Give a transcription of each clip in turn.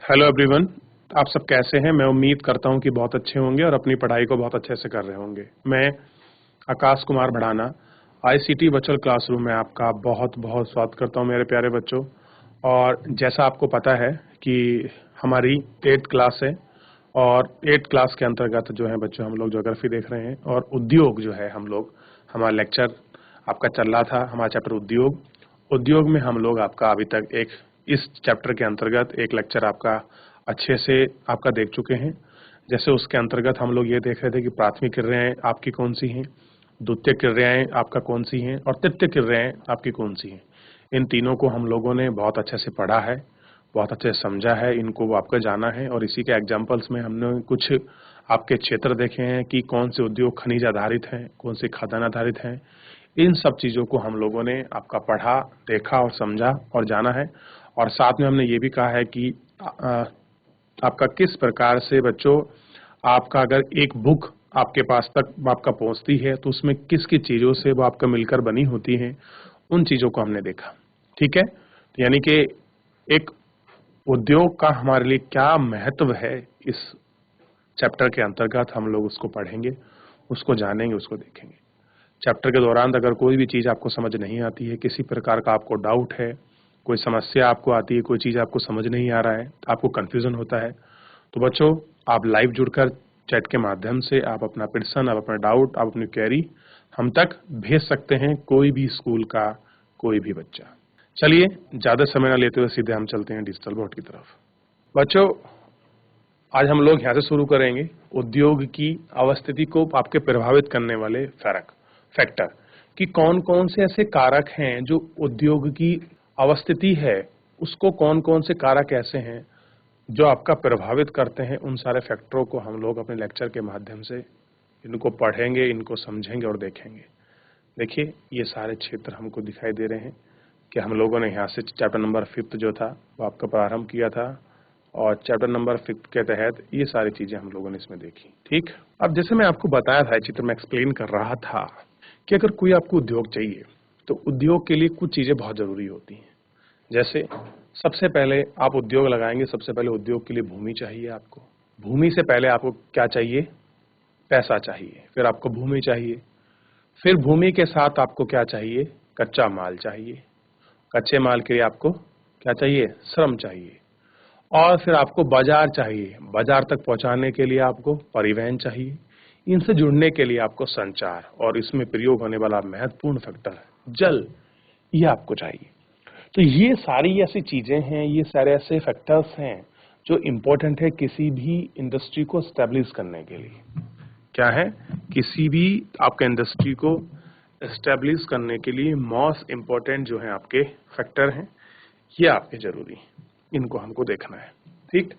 Hello everyone. आप सब कैसे हैं? मैं उम्मीद करता हूं कि बहुत अच्छे होंगे और अपनी पढ़ाई को बहुत अच्छे से कर रहे होंगे। मैं Akash Kumar Bhadana ICT virtual classroom में आपका बहुत बहुत स्वागत करता हूं मेरे प्यारे बच्चों। और जैसा आपको पता है कि हमारी 8th क्लास है और 8th क्लास के अंतर्गत जो है बच्चों हम लोग ज्योग्राफी देख रहे हैं और उद्योग जो है हम लोग हमारा लेक्चर आपका चल रहा था। हमारा चैप्टर उद्योग में हम लोग आपका अभी तक इस चैप्टर के अंतर्गत एक लेक्चर आपका अच्छे से आपका देख चुके हैं। जैसे उसके अंतर्गत हम लोग ये देख रहे थे कि प्राथमिक क्रियाएं आपकी कौन सी हैं, द्वितीय क्रियाएं आपका कौन सी हैं और तृतीय क्रियाएं आपकी कौन सी हैं। इन तीनों को हम लोगों ने बहुत अच्छे से पढ़ा है, बहुत अच्छे से समझा है, इनको आपका जाना है। और इसी के एग्जाम्पल्स में हमने कुछ आपके क्षेत्र देखे हैं कि कौन से उद्योग खनिज आधारित हैं, कौन से खाद्यान्न आधारित हैं। इन सब चीज़ों को हम लोगों ने आपका पढ़ा, देखा और समझा और जाना है। और साथ में हमने ये भी कहा है कि आपका किस प्रकार से बच्चों आपका अगर एक बुक आपके पास तक आपका पहुंचती है तो उसमें किस किस चीज़ों से वो आपका मिलकर बनी होती हैं, उन चीज़ों को हमने देखा। ठीक है, तो यानी कि एक उद्योग का हमारे लिए क्या महत्व है, इस चैप्टर के अंतर्गत हम लोग उसको पढ़ेंगे, उसको जानेंगे, उसको देखेंगे। चैप्टर के दौरान अगर कोई भी चीज़ आपको समझ नहीं आती है, किसी प्रकार का आपको डाउट है, कोई समस्या आपको आती है, कोई चीज़ आपको समझ नहीं आ रहा है, आपको कन्फ्यूजन होता है, तो बच्चों आप लाइव जुड़कर चैट के माध्यम से आप अपना प्रश्न, आप अपना डाउट, आप अपनी क्वेरी हम तक भेज सकते हैं, कोई भी स्कूल का कोई भी बच्चा। चलिए ज़्यादा समय न लेते हुए सीधे हम चलते हैं डिजिटल बोर्ड की तरफ। बच्चों आज हम लोग यहाँ से शुरू करेंगे उद्योग की अवस्थिति को आपके प्रभावित करने वाले फैक्टर कि कौन कौन से ऐसे कारक हैं जो उद्योग की अवस्थिति है, उसको कौन कौन से कारक ऐसे हैं जो आपका प्रभावित करते हैं। उन सारे फैक्टरों को हम लोग अपने लेक्चर के माध्यम से इनको पढ़ेंगे, इनको समझेंगे और देखेंगे। देखिए ये सारे क्षेत्र हमको दिखाई दे रहे हैं कि हम लोगों ने यहाँ से चैप्टर नंबर 5 जो था वो आपका प्रारंभ किया था और चैप्टर नंबर 5 के तहत ये सारी चीजें हम लोगों ने इसमें देखी। ठीक, अब जैसे मैं आपको बताया था, चित्र में एक्सप्लेन कर रहा था कि अगर कोई आपको उद्योग चाहिए तो उद्योग के लिए कुछ चीजें बहुत जरूरी होती हैं। जैसे सबसे पहले आप उद्योग लगाएंगे, सबसे पहले उद्योग के लिए भूमि चाहिए। आपको भूमि से पहले आपको क्या चाहिए? पैसा चाहिए। फिर आपको भूमि चाहिए, फिर भूमि के साथ आपको क्या चाहिए? कच्चा माल चाहिए। कच्चे माल के लिए आपको क्या चाहिए? श्रम चाहिए। और फिर आपको बाजार चाहिए, बाजार तक पहुंचाने के लिए आपको परिवहन चाहिए। इनसे जुड़ने के लिए आपको संचार और इसमें प्रयोग होने वाला महत्वपूर्ण फैक्टर जल, ये आपको चाहिए। तो ये सारी ऐसी चीजें हैं, ये सारे ऐसे फैक्टर्स हैं जो इम्पोर्टेंट है किसी भी इंडस्ट्री को स्टैब्लिश करने के लिए। क्या है? किसी भी आपका इंडस्ट्री को एस्टेब्लिश करने के लिए मोस्ट इम्पोर्टेंट जो है आपके फैक्टर हैं, ये आपके जरूरी हैं, इनको हमको देखना है। ठीक,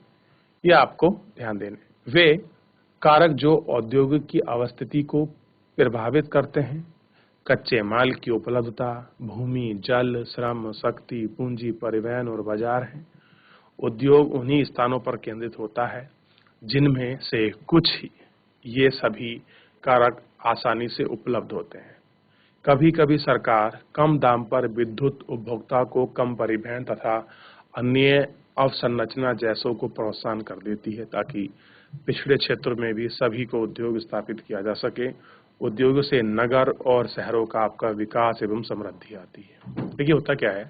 ये आपको ध्यान देने वे कारक जो औद्योगिक की अवस्थिति को प्रभावित करते हैं। कच्चे माल की उपलब्धता, भूमि, जल, श्रम, शक्ति, पूंजी, परिवहन और बाजार है। उद्योग उन्हीं स्थानों पर केंद्रित होता है जिनमें से कुछ ये सभी कारक आसानी से उपलब्ध होते हैं। कभी कभी सरकार कम दाम पर विद्युत उपभोक्ता को कम परिवहन तथा अन्य अवसंरचना जैसों को प्रोत्साहन कर देती है ताकि पिछड़े क्षेत्र में भी सभी को उद्योग स्थापित किया जा सके। उद्योगों से नगर और शहरों का आपका विकास एवं समृद्धि आती है। देखिए होता क्या है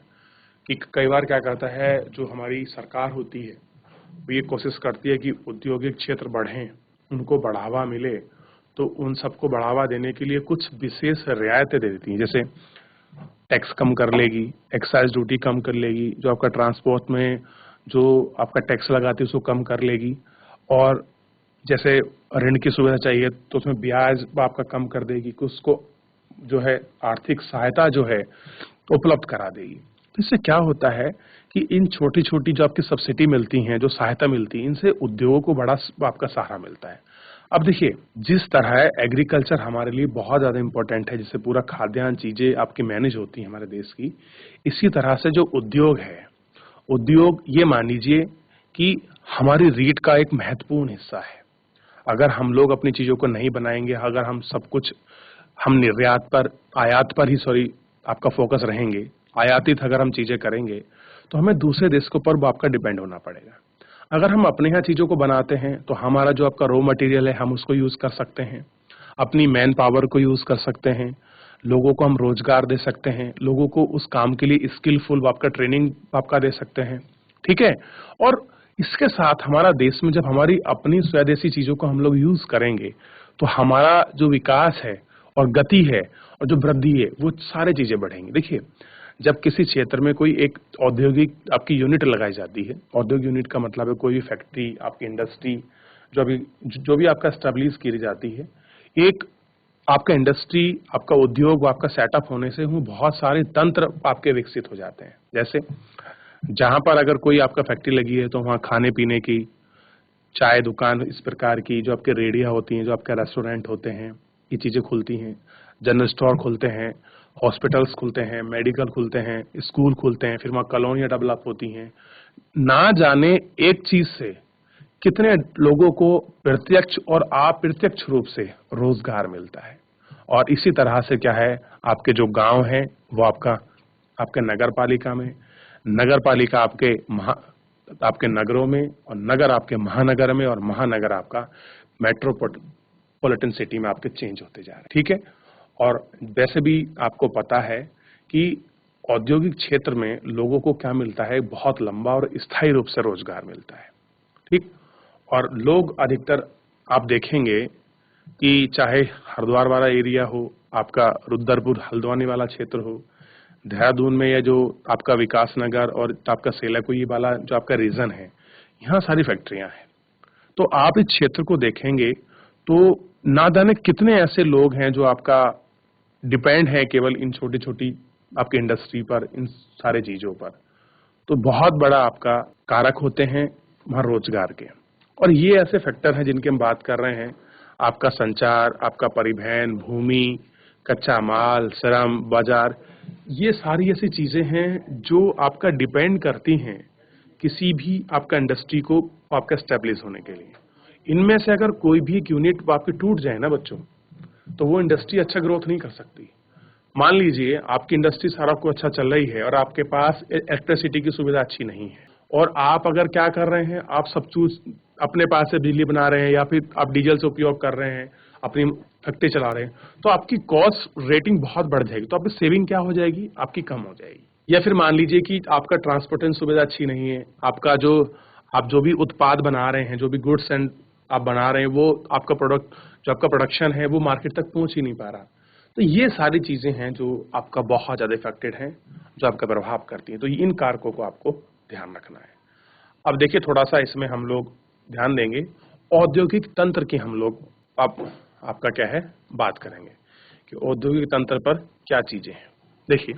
कि कई बार क्या करता है, जो हमारी सरकार होती है वो ये कोशिश करती है कि औद्योगिक क्षेत्र बढ़ें, उनको बढ़ावा मिले, तो उन सबको बढ़ावा देने के लिए कुछ विशेष रियायतें दे देती हैं। जैसे टैक्स कम कर लेगी, एक्साइज ड्यूटी कम कर लेगी, जो आपका ट्रांसपोर्ट में जो आपका टैक्स लगाती है उसको कम कर लेगी, और जैसे ऋण की सुविधा चाहिए तो उसमें ब्याज आपका कम कर देगी, कि उसको जो है आर्थिक सहायता जो है उपलब्ध करा देगी। तो इससे क्या होता है कि इन छोटी छोटी जो आपकी सब्सिडी मिलती हैं, जो सहायता मिलती है, इनसे उद्योगों को बड़ा आपका सहारा मिलता है। अब देखिए जिस तरह एग्रीकल्चर हमारे लिए बहुत ज्यादा इंपॉर्टेंट है, जिससे पूरा खाद्यान्न चीजें आपकी मैनेज होती हैं हमारे देश की, इसी तरह से जो उद्योग है, उद्योग ये मान लीजिए कि हमारी रीढ़ का एक महत्वपूर्ण हिस्सा है। अगर हम लोग अपनी चीजों को नहीं बनाएंगे, अगर हम सब कुछ हम निर्यात पर, आयात पर ही आपका फोकस रहेंगे, आयातित अगर हम चीजें करेंगे तो हमें दूसरे देश के ऊपर आपका डिपेंड होना पड़ेगा। अगर हम अपने यहाँ चीजों को बनाते हैं तो हमारा जो आपका रॉ मटेरियल है हम उसको यूज कर सकते हैं, अपनी मैन पावर को यूज कर सकते हैं, लोगों को हम रोजगार दे सकते हैं, लोगों को उस काम के लिए स्किलफुल आपका ट्रेनिंग आपका दे सकते हैं। ठीक है। और इसके साथ हमारा देश में जब हमारी अपनी स्वदेशी चीजों को हम लोग यूज करेंगे तो हमारा जो विकास है और गति है और जो वृद्धि है वो सारे चीजें बढ़ेंगी। देखिए, जब किसी क्षेत्र में कोई एक औद्योगिक आपकी यूनिट लगाई जाती है, औद्योगिक यूनिट का मतलब है कोई भी फैक्ट्री, आपकी इंडस्ट्री जो भी आपका स्टैब्लिश की जाती है, एक आपका इंडस्ट्री, आपका उद्योग, आपका सेटअप होने से बहुत सारे तंत्र आपके विकसित हो जाते हैं। जैसे जहां पर अगर कोई आपका फैक्ट्री लगी है तो वहां खाने पीने की, चाय दुकान, इस प्रकार की जो आपके रेडिया होती हैं, जो आपके रेस्टोरेंट होते हैं, ये चीजें खुलती हैं, जनरल स्टोर खुलते हैं, हॉस्पिटल्स खुलते हैं, मेडिकल खुलते हैं, स्कूल खुलते हैं, फिर वहां कॉलोनियां डेवलप होती हैं। ना जाने एक चीज से कितने लोगों को प्रत्यक्ष और अप्रत्यक्ष रूप से रोजगार मिलता है। और इसी तरह से क्या है, आपके जो गांव हैं वो आपके नगर पालिका में, नगर पालिका आपके नगरों में, और नगर आपके महानगर में, और महानगर आपका मेट्रोपॉलिटन सिटी में आपके चेंज होते जा रहे हैं। ठीक है। और वैसे भी आपको पता है कि औद्योगिक क्षेत्र में लोगों को क्या मिलता है, बहुत लंबा और स्थायी रूप से रोजगार मिलता है। ठीक। और लोग अधिकतर आप देखेंगे कि चाहे हरिद्वार वाला एरिया हो, आपका रुद्रपुर हल्द्वानी वाला क्षेत्र हो, देहरादून में या जो आपका विकास नगर और आपका सेलाकुई वाला जो आपका रीजन है, यहाँ सारी फैक्ट्रियां हैं। तो आप इस क्षेत्र को देखेंगे तो ना जाने कितने ऐसे लोग हैं जो आपका डिपेंड है केवल इन छोटी छोटी आपकी इंडस्ट्री पर, इन सारे चीजों पर। तो बहुत बड़ा आपका कारक होते हैं वहां रोजगार के। और ये ऐसे फैक्टर हैं जिनकी हम बात कर रहे हैं, आपका संचार, आपका परिवहन, भूमि, कच्चा माल, श्रम, बाजार, ये सारी ऐसी चीजें हैं जो आपका डिपेंड करती हैं किसी भी आपका इंडस्ट्री को आपका स्टैब्लिश होने के लिए। इनमें से अगर कोई भी एक यूनिट आपकी टूट जाए ना बच्चों, तो वो इंडस्ट्री अच्छा ग्रोथ नहीं कर सकती। मान लीजिए आपकी इंडस्ट्री सारा को अच्छा चल रही है और आपके पास इलेक्ट्रिसिटी की सुविधा अच्छी नहीं है, और आप अगर क्या कर रहे हैं, आप सब चीज अपने पास से बिजली बना रहे हैं या फिर आप डीजल से उपयोग कर रहे हैं, अपनी फैक्ट्री चला रहे हैं, तो आपकी कॉस्ट रेटिंग बहुत बढ़ जाएगी। तो आपकी सेविंग क्या हो जाएगी, आपकी कम हो जाएगी। या फिर मान लीजिए कि आपका ट्रांसपोर्टेशन सुविधा अच्छी नहीं है, आप जो भी उत्पाद बना रहे हैं, जो भी गुड्स एंड आप बना रहे हैं, वो आपका प्रोडक्ट जो आपका प्रोडक्शन है वो मार्केट तक पहुंच ही नहीं पा रहा। तो ये सारी चीजें हैं जो आपका बहुत ज्यादा इफेक्टेड हैं, जो आपका प्रभाव करती हैं। तो इन कारकों को आपको ध्यान रखना है। अब देखिए, थोड़ा सा इसमें हम लोग ध्यान देंगे, औद्योगिक तंत्र की हम लोग आपका क्या है बात करेंगे कि औद्योगिक तंत्र पर क्या चीजें हैं। देखिए,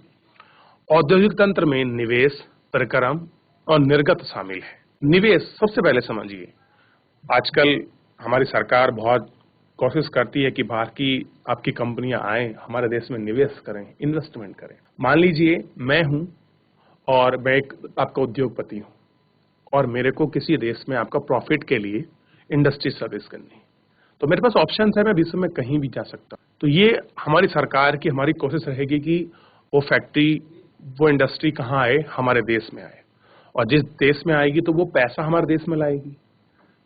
औद्योगिक तंत्र में निवेश, प्रक्रम और निर्गत शामिल है। निवेश सबसे पहले समझिए, आजकल हमारी सरकार बहुत कोशिश करती है कि बाहर की आपकी कंपनियां आए, हमारे देश में निवेश करें, इन्वेस्टमेंट करें। मान लीजिए मैं हूं और मैं एक आपका उद्योगपति हूं और मेरे को किसी देश में आपका प्रॉफिट के लिए इंडस्ट्री सर्विस करनी है, तो मेरे पास ऑप्शन है, मैं विश्व में कहीं भी जा सकता हूं। तो ये हमारी सरकार की हमारी कोशिश रहेगी कि वो फैक्ट्री, वो इंडस्ट्री कहाँ आए, हमारे देश में आए, और जिस देश में आएगी तो वो पैसा हमारे देश में लाएगी।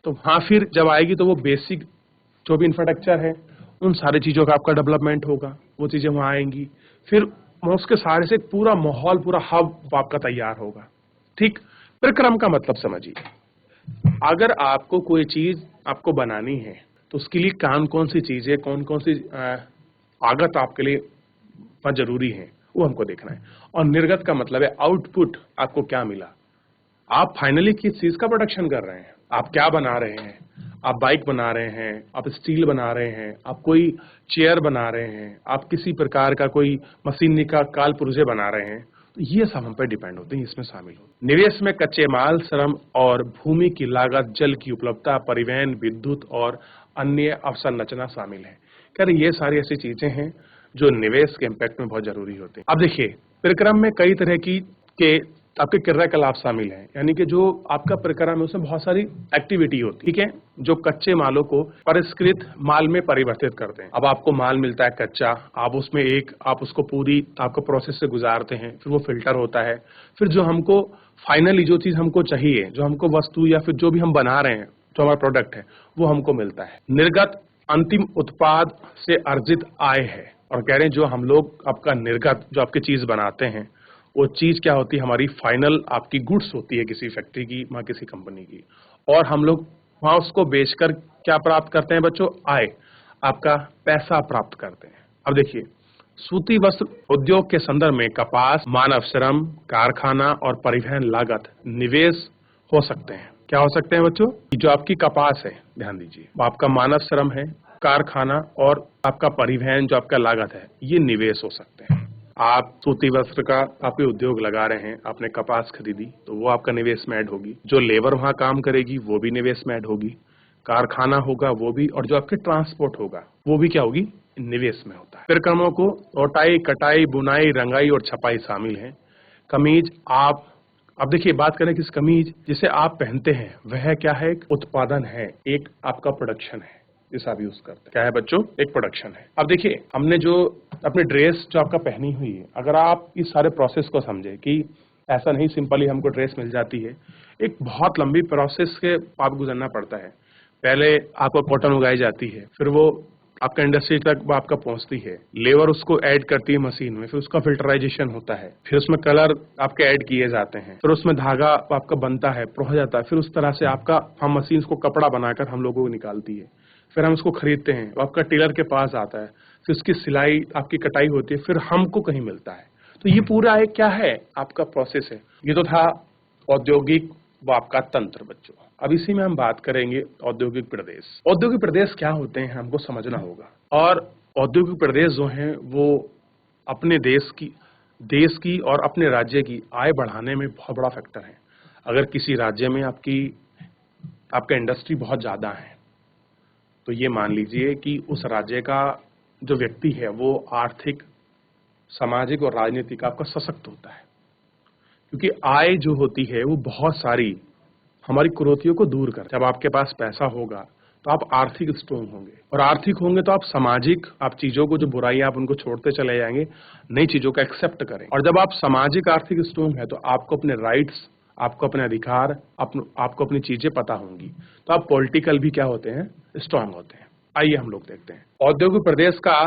तो हाँ, फिर जब आएगी तो वो बेसिक जो भी इंफ्रास्ट्रक्चर है, उन सारी चीजों का आपका डेवलपमेंट होगा, वो चीजें वहां आएंगी। फिर उसके सारे से पूरा माहौल, पूरा हब आपका तैयार होगा। ठीक। प्रक्रम का मतलब समझिए, अगर आपको कोई चीज आपको बनानी है तो उसके लिए कौन कौन सी चीजें, कौन कौन सी आगत आपके लिए बहुत जरूरी है, वो हमको देखना है। और निर्गत का मतलब है आउटपुट, आपको क्या मिला, आप फाइनली किस चीज का प्रोडक्शन कर रहे हैं, आप क्या बना रहे हैं, आप बाइक बना रहे हैं, आप स्टील बना रहे हैं, आप कोई चेयर बना रहे हैं, आप किसी प्रकार का कोई मशीनरी का काल पुर्जे बना रहे हैं, तो ये सब हम पे डिपेंड होते हैं, इसमें शामिल हो। निवेश में कच्चे माल, श्रम और भूमि की लागत, जल की उपलब्धता, परिवहन, विद्युत और अन्य अवसंरचना शामिल है। खैर, ये सारी ऐसी चीजें हैं जो निवेश के इम्पैक्ट में बहुत जरूरी होते हैं। अब देखिए, प्रक्रम में कई तरह के आपके क्रियाकलाप शामिल हैं, यानी कि जो आपका प्रक्रम है उसमें बहुत सारी एक्टिविटी होती है। ठीक है, जो कच्चे मालों को परिष्कृत माल में परिवर्तित करते हैं। अब आपको माल मिलता है कच्चा, आप उसको पूरी आपको प्रोसेस से गुजारते हैं, फिर वो फिल्टर होता है, फिर जो हमको फाइनली जो चीज हमको चाहिए, जो हमको वस्तु या फिर जो भी हम बना रहे हैं, जो हमारा प्रोडक्ट है, वो हमको मिलता है। निर्गत अंतिम उत्पाद से अर्जित आय है। और कह रहे हैं जो हम लोग आपका निर्गत जो आपकी चीज बनाते हैं, वो चीज क्या होती है, हमारी फाइनल आपकी गुड्स होती है किसी फैक्ट्री की, वहां किसी कंपनी की, और हम लोग वहां उसको बेचकर क्या प्राप्त करते हैं बच्चों, आय, आपका पैसा प्राप्त करते हैं। अब देखिए, सूती वस्त्र उद्योग के संदर्भ में कपास, मानव श्रम, कारखाना और परिवहन लागत निवेश हो सकते हैं। क्या हो सकते हैं बच्चों, जो आपकी कपास है, ध्यान दीजिए, वो आपका मानव श्रम है, कारखाना और आपका परिवहन जो आपका लागत है, ये निवेश हो सकते हैं। आप सूती वस्त्र का आपके उद्योग लगा रहे हैं, आपने कपास खरीदी तो वो आपका निवेश में ऐड होगी, जो लेबर वहां काम करेगी वो भी निवेश में ऐड होगी, कारखाना होगा वो भी, और जो आपके ट्रांसपोर्ट होगा वो भी क्या होगी, निवेश में होता है। फिर कामों को ओटाई, कटाई, बुनाई, रंगाई और छपाई शामिल है। कमीज, आप अब देखिए बात करें किस कमीज जिसे आप पहनते हैं, वह क्या है, एक उत्पादन है, एक आपका प्रोडक्शन है जिसे आप यूज करते हैं। क्या है बच्चों, एक प्रोडक्शन है। अब देखिए, हमने जो अपनी ड्रेस जो आपका पहनी हुई है, अगर आप इस सारे प्रोसेस को समझे कि ऐसा नहीं सिंपली हमको ड्रेस मिल जाती है, एक बहुत लंबी प्रोसेस के आप गुजरना पड़ता है। पहले आपको कॉटन उगाई जाती है, फिर वो आपका इंडस्ट्री तक वो आपका पहुंचती है, लेबर उसको ऐड करती है मशीन में, फिर उसका फिल्टराइजेशन होता है, फिर उसमें कलर आपके ऐड किए जाते हैं, फिर उसमें धागा आपका बनता है, प्रोह जाता है, फिर उस तरह से आपका हम मशीन को कपड़ा बनाकर हम लोगों को निकालती है, फिर हम उसको खरीदते हैं, वो आपका टेलर के पास आता है, फिर उसकी सिलाई आपकी कटाई होती है, फिर हमको कहीं मिलता है। तो ये पूरा एक क्या है, आपका प्रोसेस है। ये तो था औद्योगिक व आपका तंत्र बच्चों। अब इसी में हम बात करेंगे औद्योगिक प्रदेश। औद्योगिक प्रदेश क्या होते हैं हमको समझना होगा, और औद्योगिक प्रदेश जो हैं वो अपने देश की और अपने राज्य की आय बढ़ाने में बहुत बड़ा फैक्टर है। अगर किसी राज्य में आपका इंडस्ट्री बहुत ज्यादा है, तो ये मान लीजिए कि उस राज्य का जो व्यक्ति है वो आर्थिक, सामाजिक और राजनीतिक आपका सशक्त होता है, क्योंकि आय जो होती है वो बहुत सारी हमारी कुरीतियों को दूर कर। जब आपके पास पैसा होगा तो आप आर्थिक स्ट्रोंग होंगे, और आर्थिक होंगे तो आप सामाजिक, आप चीजों को जो बुराई आप उनको छोड़ते चले जाएंगे, नई चीजों का एक्सेप्ट करें। और जब आप सामाजिक आर्थिक स्ट्रोंग है तो आपको अपने राइट्स, आपको अपने अधिकार, आपको अपनी चीजें पता होंगी, तो आप पॉलिटिकल भी क्या होते हैं, स्ट्रांग होते हैं। आइए हम लोग देखते हैं। औद्योगिक प्रदेश का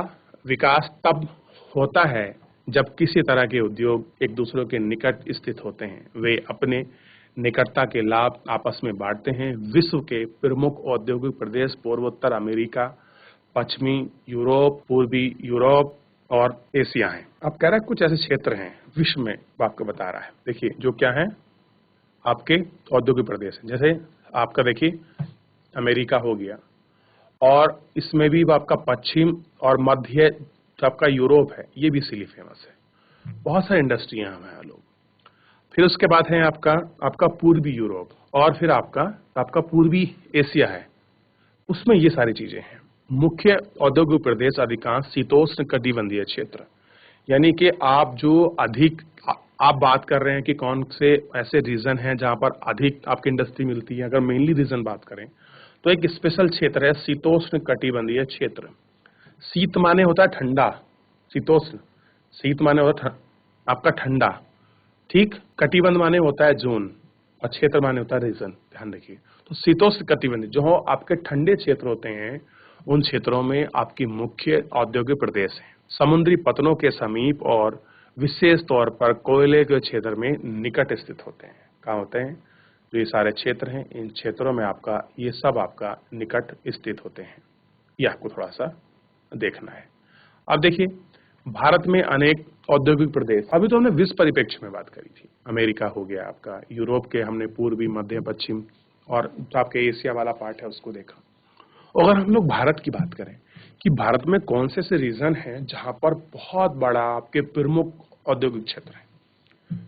विकास तब होता है जब किसी तरह के उद्योग एक दूसरे के निकट स्थित होते हैं, वे अपने निकटता के लाभ आपस में बांटते हैं। विश्व के प्रमुख औद्योगिक प्रदेश पूर्वोत्तर अमेरिका, पश्चिमी यूरोप, पूर्वी यूरोप और एशिया हैं। अब कह रहा है कुछ ऐसे क्षेत्र हैं विश्व में, आपको बता रहा है। देखिए जो क्या है आपके औद्योगिक प्रदेश, जैसे आपका देखिए अमेरिका हो गया, और इसमें भी आपका पश्चिम और मध्य जो आपका यूरोप है, ये भी इसीलिए फेमस है, बहुत सारी इंडस्ट्रियां हैं लोग। फिर उसके बाद है आपका पूर्वी यूरोप, और फिर आपका पूर्वी एशिया है, उसमें ये सारी चीजें हैं। मुख्य औद्योगिक प्रदेश अधिकांश शीतोष्ण कटिबंधीय क्षेत्र, यानी कि आप जो अधिक आप बात कर रहे हैं कि कौन से ऐसे रीजन हैं जहां पर अधिक आपकी इंडस्ट्री मिलती है। अगर मेनली रीजन बात करें तो एक स्पेशल क्षेत्र है शीतोष्ण कटिबंधीय क्षेत्र। शीत माने होता है ठंडा, शीतोष्ण, शीत माने होता है आपका ठंडा, ठीक। कटिबंध माने होता है जोन, और क्षेत्र माने होता है रीजन। ध्यान रखिए, तो शीतोष्ण कटिबंध जो आपके ठंडे क्षेत्र होते हैं, उन क्षेत्रों में आपकी मुख्य औद्योगिक प्रदेश है। समुद्री पतनों के समीप और विशेष तौर पर कोयले के क्षेत्र में निकट स्थित होते हैं। कहाँ होते हैं, जो ये सारे क्षेत्र हैं, इन क्षेत्रों में आपका ये सब आपका निकट स्थित होते हैं। ये आपको थोड़ा सा देखना है। अब देखिए, भारत में अनेक औद्योगिक प्रदेश, अभी तो हमने विश्व परिप्रेक्ष्य में बात करी थी। अमेरिका हो गया आपका, यूरोप के हमने पूर्वी, मध्य, पश्चिम, और जो आपके एशिया वाला पार्ट है उसको देखा। अगर हम लोग भारत की बात करें कि भारत में कौन से रीजन हैं जहां पर बहुत बड़ा आपके प्रमुख औद्योगिक क्षेत्र है,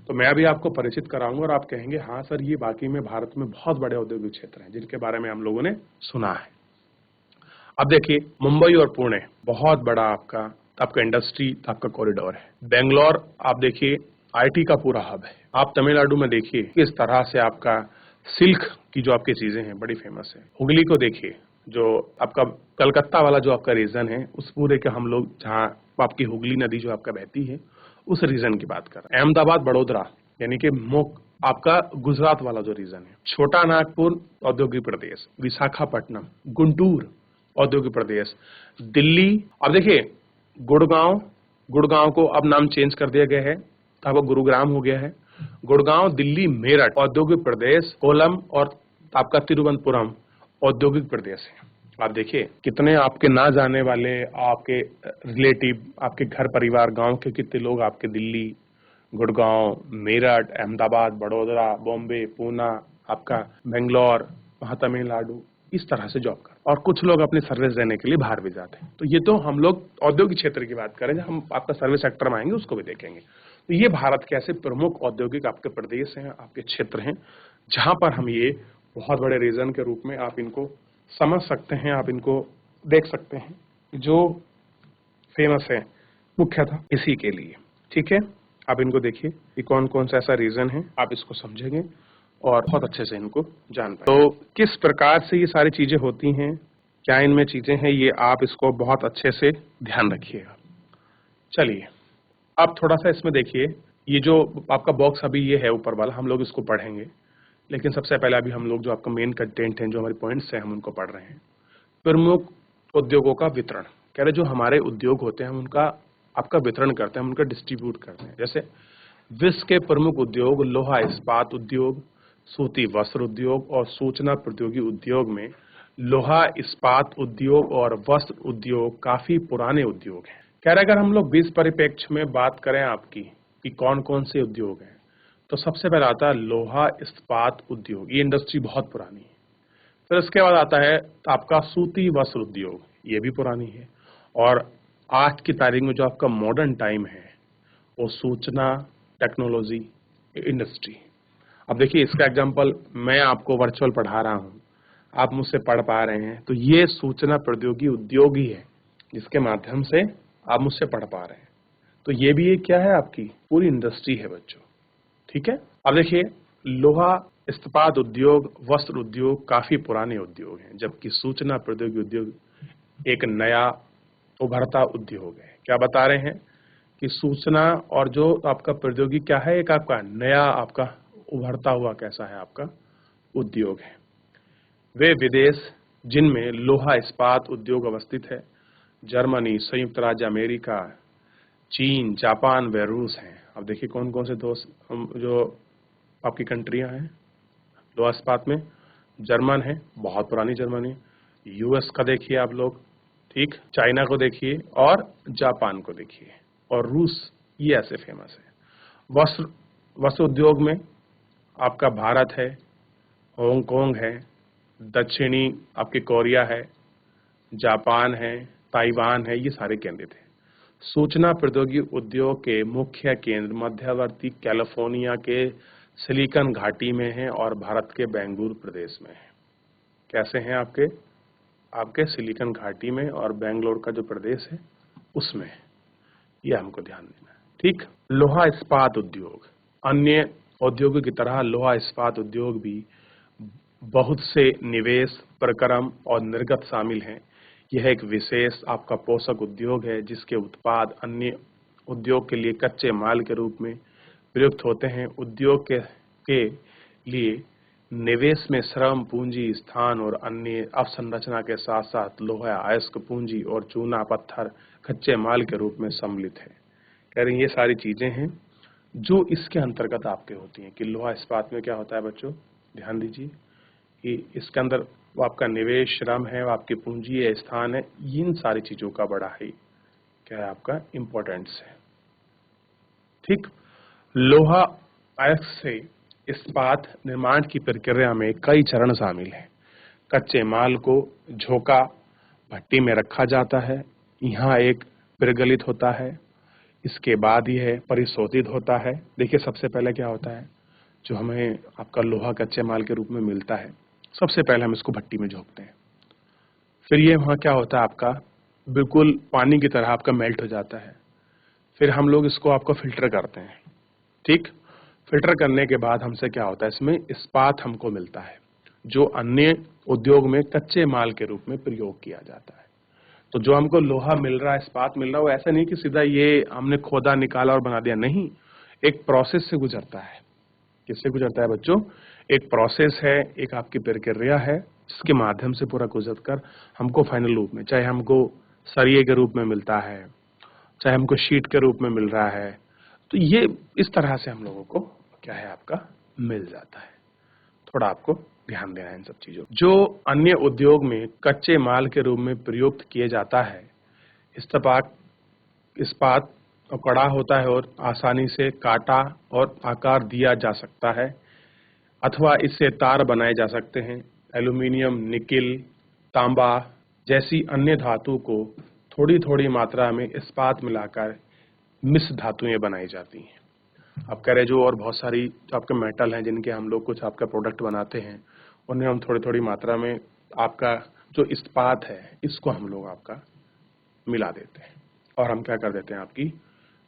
तो मैं अभी आपको परिचित कराऊंगा और आप कहेंगे हाँ सर, ये बाकी में भारत में बहुत बड़े औद्योगिक क्षेत्र हैं जिनके बारे में हम लोगों ने सुना है। अब देखिए, मुंबई और पुणे बहुत बड़ा आपका इंडस्ट्री, आपका कॉरिडोर है। बेंगलोर आप देखिए आईटी का पूरा हब है। आप तमिलनाडु में देखिए किस तरह से आपका सिल्क की जो आपकी चीजें हैं बड़ी फेमस है। हुगली को देखिए, जो आपका कलकत्ता वाला जो आपका रीजन है, उस पूरे के हम लोग जहाँ आपकी हुगली नदी जो आपका बहती है, उस रीजन की बात कर रहे हैं। अहमदाबाद, बड़ोदरा, यानी कि आपका गुजरात वाला जो रीजन है, छोटा नागपुर औद्योगिक प्रदेश, विशाखापट्टनम, गुंटूर औद्योगिक प्रदेश, दिल्ली। अब देखिए गुड़गांव, गुड़गांव को अब नाम चेंज कर दिया गया है, अब वो गुरुग्राम हो गया है। गुड़गांव, दिल्ली, मेरठ औद्योगिक प्रदेश, कोलम और आपका तिरुवनंतपुरम औद्योगिक प्रदेश है। आप देखिए कितने आपके ना जाने वाले, आपके रिलेटिव, आपके घर परिवार गांव के कितने लोग आपके दिल्ली, गुड़गांव, मेरठ, अहमदाबाद, बड़ौदा, बॉम्बे, पूना, आपका बेंगलोर, वहां तमिलनाडु, इस तरह से जॉब कर, और कुछ लोग अपनी सर्विस देने के लिए बाहर भी जाते हैं। तो ये तो हम लोग औद्योगिक क्षेत्र की बात करें, हम आपका सर्विस सेक्टर में आएंगे उसको भी देखेंगे। तो ये भारत के ऐसे प्रमुख औद्योगिक आपके प्रदेश हैं, आपके क्षेत्र हैं, जहां पर हम ये बहुत बड़े रीजन के रूप में आप इनको समझ सकते हैं, आप इनको देख सकते हैं, जो फेमस है मुख्यतः इसी के लिए। ठीक है, आप इनको देखिए कि कौन कौन सा ऐसा रीजन है, आप इसको समझेंगे और बहुत अच्छे से इनको जान पाएंगे। तो किस प्रकार से ये सारी चीजें होती हैं, क्या इनमें चीजें हैं, ये आप इसको बहुत अच्छे से ध्यान रखिएगा। चलिए आप थोड़ा सा इसमें देखिए, ये जो आपका बॉक्स अभी ये है ऊपर वाला, हम लोग इसको पढ़ेंगे, लेकिन सबसे पहले अभी हम लोग जो आपका मेन कंटेंट है, जो हमारे पॉइंट्स हैं, हम उनको पढ़ रहे हैं। प्रमुख उद्योगों का वितरण, कह रहे जो हमारे उद्योग होते हैं हम उनका आपका वितरण करते हैं, हम उनका डिस्ट्रीब्यूट करते हैं। जैसे विश्व के प्रमुख उद्योग लोहा इस्पात उद्योग, सूती वस्त्र उद्योग और सूचना प्रौद्योगिकी उद्योग में लोहा इस्पात उद्योग और वस्त्र उद्योग काफी पुराने उद्योग हैं। कह रहे अगर हम लोग विश्व परिप्रेक्ष्य में बात करें आपकी कि कौन कौन से उद्योग हैं, तो सबसे पहले आता है लोहा इस्पात उद्योग, ये इंडस्ट्री बहुत पुरानी है। फिर इसके बाद आता है आपका सूती वस्त्र उद्योग, ये भी पुरानी है। और आज की तारीख में जो आपका मॉडर्न टाइम है वो सूचना टेक्नोलॉजी इंडस्ट्री। अब देखिए इसका एग्जांपल मैं आपको वर्चुअल पढ़ा रहा हूँ, आप मुझसे पढ़ पा रहे हैं, तो ये सूचना प्रौद्योगिकी उद्योग ही है जिसके माध्यम से आप मुझसे पढ़ पा रहे हैं। तो ये भी एक क्या है, आपकी पूरी इंडस्ट्री है बच्चों। ठीक है, अब देखिए लोहा इस्पात उद्योग, वस्त्र उद्योग काफी पुराने उद्योग हैं, जबकि सूचना प्रौद्योगिकी उद्योग एक नया उभरता उद्योग है। क्या बता रहे हैं कि सूचना और जो आपका प्रौद्योगिकी क्या है, एक आपका नया आपका उभरता हुआ कैसा है आपका उद्योग है। वे विदेश जिनमें लोहा इस्पात उद्योग अवस्थित है, जर्मनी, संयुक्त राज्य अमेरिका, चीन, जापान व रूस हैं। अब देखिए कौन कौन से दोस्त जो आपकी कंट्रियां हैं लोहा इस्पात में। जर्मन है, बहुत पुरानी जर्मनी, यूएस का देखिए आप लोग, ठीक, चाइना को देखिए और जापान को देखिए, और रूस, ये ऐसे फेमस है। वस्त्र उद्योग में आपका भारत है, हांगकांग है, दक्षिणी आपकी कोरिया है, जापान है, ताइवान है, ये सारे केंद्रित हैं। सूचना प्रौद्योगिकी उद्योग के मुख्य केंद्र मध्यवर्ती कैलिफोर्निया के सिलिकॉन घाटी में है और भारत के बेंगलुरु प्रदेश में है। कैसे हैं आपके सिलिकॉन घाटी में और बेंगलोर का जो प्रदेश है उसमें है, ये हमको ध्यान देना है। ठीक, लोहा इस्पात उद्योग, अन्य उद्योगों की तरह लोहा इस्पात उद्योग भी बहुत से निवेश, प्रक्रम और निर्गत शामिल हैं। यह एक विशेष आपका पोषक उद्योग है जिसके उत्पाद अन्य उद्योग के लिए कच्चे माल के रूप में प्रयुक्त होते हैं। उद्योग के लिए निवेश में श्रम, पूंजी, स्थान और अन्य अवसंरचना के साथ साथ लोहा, अयस्क पूंजी और चूना पत्थर कच्चे माल के रूप में सम्मिलित है। कह रहे ये सारी चीजें हैं जो इसके अंतर्गत आपके होती हैं कि लोहा इस्पात में क्या होता है बच्चों, ध्यान दीजिए कि इसके अंदर वो आपका निवेश, श्रम है, वो आपकी पूंजी है, स्थान है, इन सारी चीजों का बड़ा ही क्या है आपका इम्पोर्टेंस है। ठीक, लोहा अयस्क से इस्पात निर्माण की प्रक्रिया में कई चरण शामिल हैं। कच्चे माल को झोंका भट्टी में रखा जाता है, यहाँ एक प्रगलित होता है, इसके बाद यह परिशोधित होता है। देखिए सबसे पहले क्या होता है, जो हमें आपका लोहा कच्चे माल के रूप में मिलता है, सबसे पहले हम इसको भट्टी में झोंकते हैं, फिर ये वहाँ क्या होता है आपका बिल्कुल पानी की तरह आपका मेल्ट हो जाता है, फिर हम लोग इसको आपको फिल्टर करते हैं। ठीक, फिल्टर करने के बाद हमसे क्या होता है, इसमें इस्पात हमको मिलता है जो अन्य उद्योग में कच्चे माल के रूप में प्रयोग किया जाता है। तो जो हमको लोहा मिल रहा है, इस्पात मिल रहा है, वो ऐसा नहीं कि सीधा ये हमने खोदा निकाला और बना दिया, नहीं, एक प्रोसेस से गुजरता है। किससे गुजरता है बच्चों? एक प्रोसेस है, एक आपकी प्रक्रिया है, जिसके माध्यम से पूरा गुजर कर हमको फाइनल रूप में, चाहे हमको सरिये के रूप में मिलता है, चाहे हमको शीट के रूप में मिल रहा है, तो ये इस तरह से हम लोगों को क्या है आपका मिल जाता है। थोड़ा आपको ध्यान देना है इन सब चीजों। जो अन्य उद्योग में कच्चे माल के रूप में प्रयुक्त किए जाता है, इस्पात और कड़ा होता है और आसानी से काटा और आकार दिया जा सकता है, अथवा इससे तार बनाए जा सकते हैं। एल्यूमीनियम, निकिल, तांबा जैसी अन्य धातु को थोड़ी थोड़ी मात्रा में इस्पात मिलाकर मिश्र धातुएं बनाई जाती हैं। आप कह रहे जो और बहुत सारी जो आपके मेटल हैं जिनके हम लोग कुछ आपका प्रोडक्ट बनाते हैं, उन्हें हम थोड़ी थोड़ी मात्रा में आपका जो इस्पात है इसको हम लोग आपका मिला देते हैं और हम क्या कर देते हैं आपकी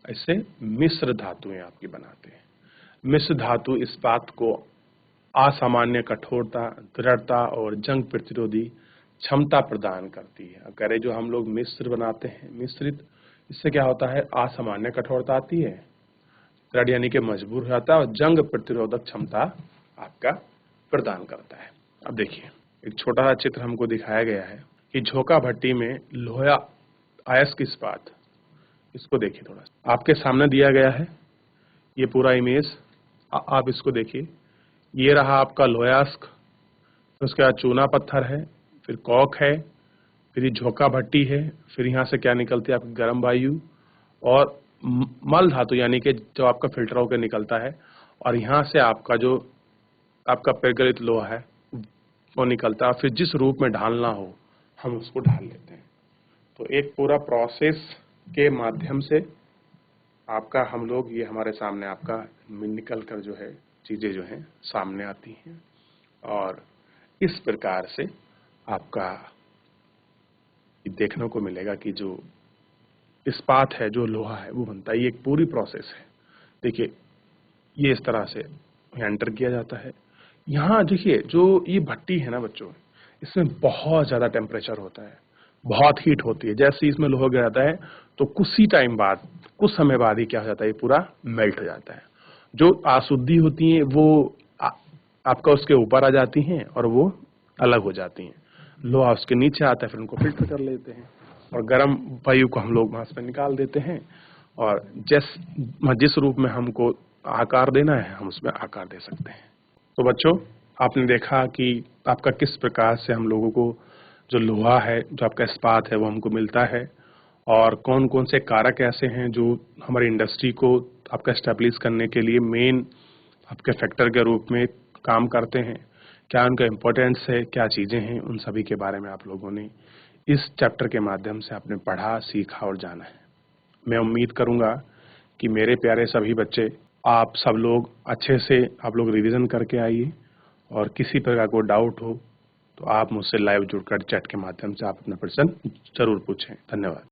इससे मिश्र धातुएं आपकी बनाते हैं। मिश्र धातु इस्पात को असामान्य कठोरता, दृढ़ता और जंग प्रतिरोधी क्षमता प्रदान करती है। अब कह रहे जो हम लोग मिश्र बनाते हैं, मिश्रित, इससे क्या होता है असामान्य कठोरता आती है, दृढ़ यानी कि मजबूर हो जाता है और जंग प्रतिरोधक क्षमता आपका प्रदान करता है। अब देखिए एक छोटा सा चित्र हमको दिखाया गया है कि झोंका भट्टी में लोहा अयस्क इस्पात, इसको देखिए थोड़ा सा आपके सामने दिया गया है ये पूरा इमेज। आप इसको देखिए, ये रहा आपका लोहायस्क, उसके बाद चूना पत्थर है, फिर कॉक है, फिर ये झोंका भट्टी है, फिर यहाँ से क्या निकलती है आपकी गर्म वायु और मल धातु यानी कि जो आपका फिल्टर होकर निकलता है, और यहाँ से आपका जो आपका पिघलित लोहा है वो निकलता है। फिर जिस रूप में ढालना हो हम उसको ढाल लेते हैं। तो एक पूरा प्रोसेस के माध्यम से आपका हम लोग ये हमारे सामने आपका निकल कर जो है चीजें जो हैं सामने आती हैं और इस प्रकार से आपका देखने को मिलेगा कि जो इस्पात है, जो लोहा है वो बनता है। ये एक पूरी प्रोसेस है। देखिए ये इस तरह से एंटर किया जाता है। यहाँ देखिए जो ये भट्टी है ना बच्चों, इसमें बहुत ज्यादा टेम्परेचर होता है, बहुत हीट होती है। जैसे इसमें लोहा गिर जाता है तो कुछ ही टाइम बाद, कुछ समय बाद ही क्या हो जाता है, ये पूरा मेल्ट हो जाता है। जो अशुद्धि होती है वो आपका उसके ऊपर आ जाती हैं और वो अलग हो जाती हैं। लोहा उसके नीचे आता है, फिर उनको फिल्टर कर लेते हैं और गर्म वायु को हम लोग वहां से निकाल देते हैं और जिस रूप में हमको आकार देना है हम उसमें आकार दे सकते हैं। तो बच्चों आपने देखा कि आपका किस प्रकार से हम लोगों को जो लोहा है, जो आपका इस्पात है वो हमको मिलता है और कौन कौन से कारक ऐसे हैं जो हमारी इंडस्ट्री को आपका एस्टेब्लिश करने के लिए मेन आपके फैक्टर के रूप में काम करते हैं, क्या उनका इम्पोर्टेंस है, क्या चीजें हैं, उन सभी के बारे में आप लोगों ने इस चैप्टर के माध्यम से आपने पढ़ा, सीखा और जाना है। मैं उम्मीद करूंगा कि मेरे प्यारे सभी बच्चे, आप सब लोग अच्छे से आप लोग रिवीजन करके आइए और किसी प्रकार को डाउट हो तो आप मुझसे लाइव जुड़कर चैट के माध्यम से आप अपना प्रश्न जरूर पूछें। धन्यवाद।